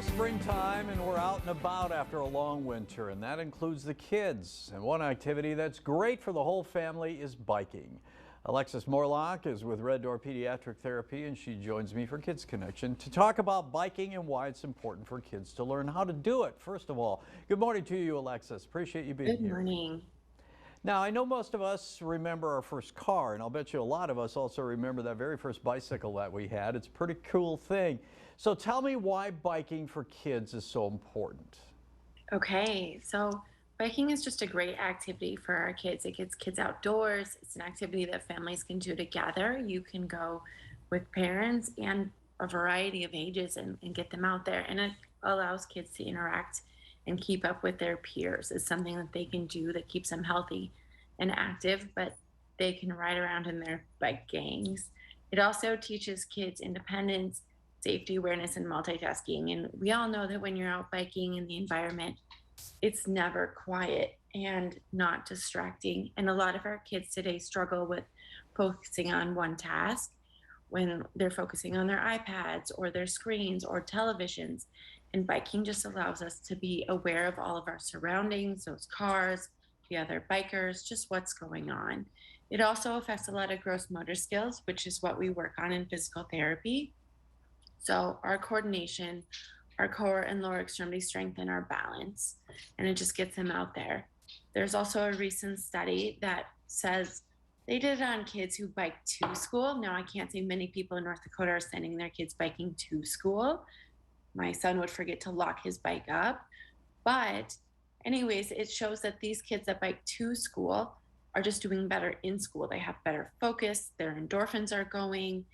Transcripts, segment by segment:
is springtime and we're out and about after a long winter, and that includes the kids. And one activity that's great for the whole family is biking. Alexis Morlock is with Red Door Pediatric Therapy, and she joins me for Kids Connection to talk about biking and why it's important for kids to learn how to do it. First of all, good morning to you, Alexis. Appreciate you being Good here. morning. Now, I know most of us remember our first car, and I'll bet you a lot of us also remember that very first bicycle that we had. It's a pretty cool thing. So tell me why biking for kids is so important. Okay, so biking is just a great activity for our kids. It gets kids outdoors. It's an activity that families can do together. You can go with parents and a variety of ages and get them out there. And it allows kids to interact and keep up with their peers. It's something that they can do that keeps them healthy and active, but they can ride around in their bike gangs. It also teaches kids independence, safety awareness, and multitasking. And we all know that when you're out biking in the environment, it's never quiet and not distracting. And a lot of our kids today struggle with focusing on one task when they're focusing on their iPads or their screens or televisions. And biking just allows us to be aware of all of our surroundings, those cars, the other bikers, just what's going on. It also affects a lot of gross motor skills, which is what we work on in physical therapy. So our coordination, our core and lower extremity strength, and our balance, and it just gets them out there. There's also a recent study that says they did it on kids who bike to school. Now, I can't say many people in North Dakota are sending their kids biking to school. My son would forget to lock his bike up. But, anyways, it shows that these kids that bike to school are just doing better in school. They have better focus, their endorphins are going,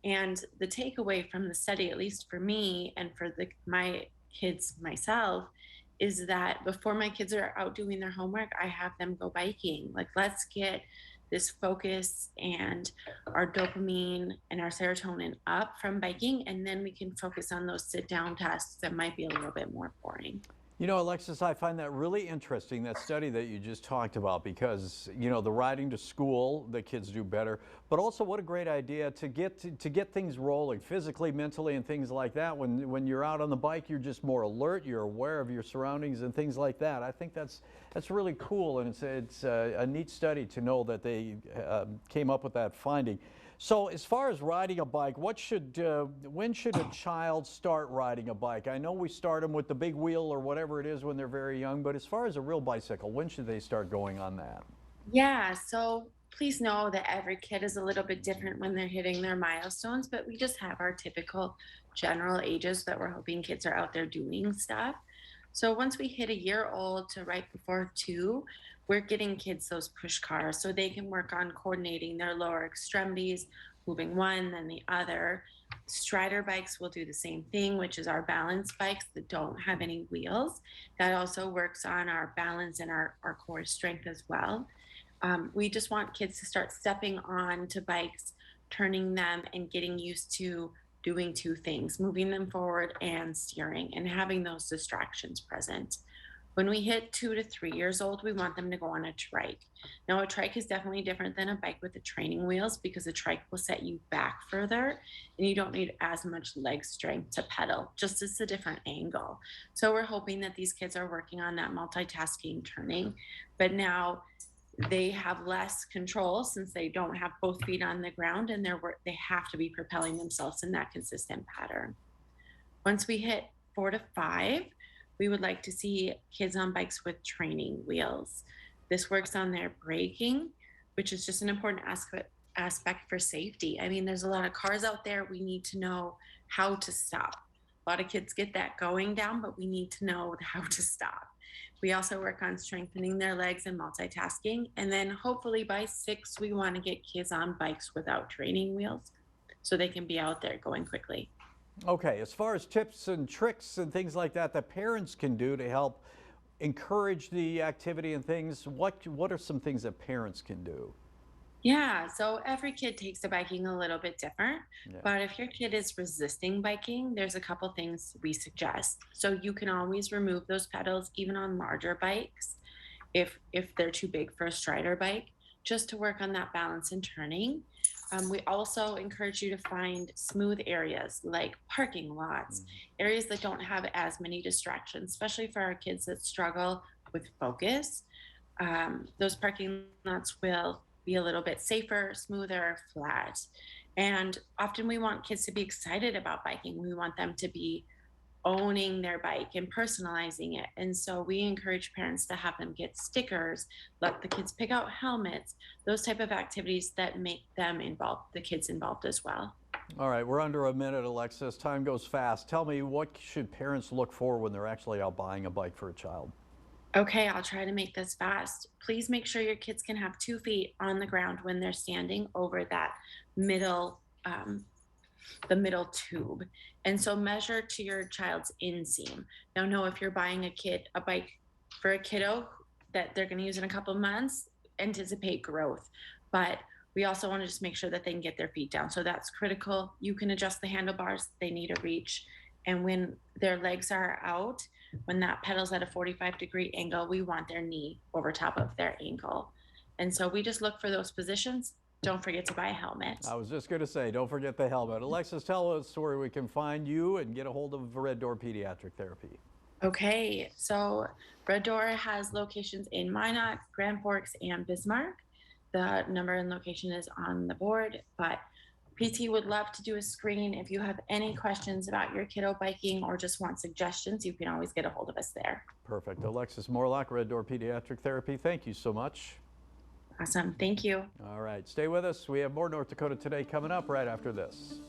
and the takeaway from the study, at least for me and for my kids myself, is that before my kids are out doing their homework, I have them go biking. Like, let's get this focus and our dopamine and our serotonin up from biking, and then we can focus on those sit down tasks that might be a little bit more boring. You know, Alexis, I find that really interesting, that study that you just talked about, because, you know, the riding to school, the kids do better, but also what a great idea to get things rolling physically, mentally, and things like that. When you're out on the bike, you're just more alert, you're aware of your surroundings and things like that. I think that's really cool, and it's a neat study to know that they came up with that finding. So as far as riding a bike, when should a child start riding a bike? I know we start them with the big wheel or whatever it is when they're very young, but as far as a real bicycle, when should they start going on that? Yeah, so please know that every kid is a little bit different when they're hitting their milestones, but we just have our typical general ages that we're hoping kids are out there doing stuff. So once we hit a year old to right before two, we're getting kids those push cars so they can work on coordinating their lower extremities, moving one, then the other. Strider bikes will do the same thing, which is our balance bikes that don't have any wheels. That also works on our balance and our core strength as well. We just want kids to start stepping on to bikes, turning them, and getting used to doing two things, moving them forward and steering, and having those distractions present. When we hit 2 to 3 years old, we want them to go on a trike. Now, a trike is definitely different than a bike with the training wheels because a trike will set you back further and you don't need as much leg strength to pedal, just it's a different angle. So, we're hoping that these kids are working on that multitasking turning, but now they have less control since they don't have both feet on the ground and they have to be propelling themselves in that consistent pattern. Once we hit 4 to 5, we would like to see kids on bikes with training wheels. This works on their braking, which is just an important aspect for safety. I mean, there's a lot of cars out there. We need to know how to stop. A lot of kids get that going down, but we need to know how to stop. We also work on strengthening their legs and multitasking. And then hopefully by 6, we want to get kids on bikes without training wheels so they can be out there going quickly. Okay, as far as tips and tricks and things like that that parents can do to help encourage the activity and things, what are some things that parents can do? Yeah, so every kid takes to biking a little bit different, Yeah. but if your kid is resisting biking, there's a couple things we suggest. So you can always remove those pedals even on larger bikes if they're too big for a strider bike. just to work on that balance and turning. We also encourage you to find smooth areas like parking lots, Mm. areas that don't have as many distractions, especially for our kids that struggle with focus. Those parking lots will be a little bit safer, smoother, flat. And often we want kids to be excited about biking. We want them to be owning their bike and personalizing it. And so we encourage parents to have them get stickers, let the kids pick out helmets, those type of activities that make them involved, the kids involved as well. All right, we're under a minute, Alexis. Time goes fast. Tell me, what should parents look for when they're actually out buying a bike for a child? Okay, I'll try to make this fast. Please make sure your kids can have 2 feet on the ground when they're standing over that middle, the middle tube. And so measure to your child's inseam. Now, know if you're buying a bike for a kiddo that they're going to use in a couple of months, anticipate growth. But we also want to just make sure that they can get their feet down. So that's critical. You can adjust the handlebars, they need a reach. And when their legs are out, when that pedal's at a 45-degree angle, we want their knee over top of their ankle. And so we just look for those positions. Don't forget to buy a helmet. I was just going to say, don't forget the helmet. Alexis, tell us where we can find you and get a hold of Red Door Pediatric Therapy. Okay, so Red Door has locations in Minot, Grand Forks, and Bismarck. The number and location is on the board, but PT would love to do a screen. If you have any questions about your kiddo biking or just want suggestions, you can always get a hold of us there. Perfect. Alexis Morlock, Red Door Pediatric Therapy, thank you so much. Awesome. Thank you. All right, stay with us. We have more North Dakota Today coming up right after this.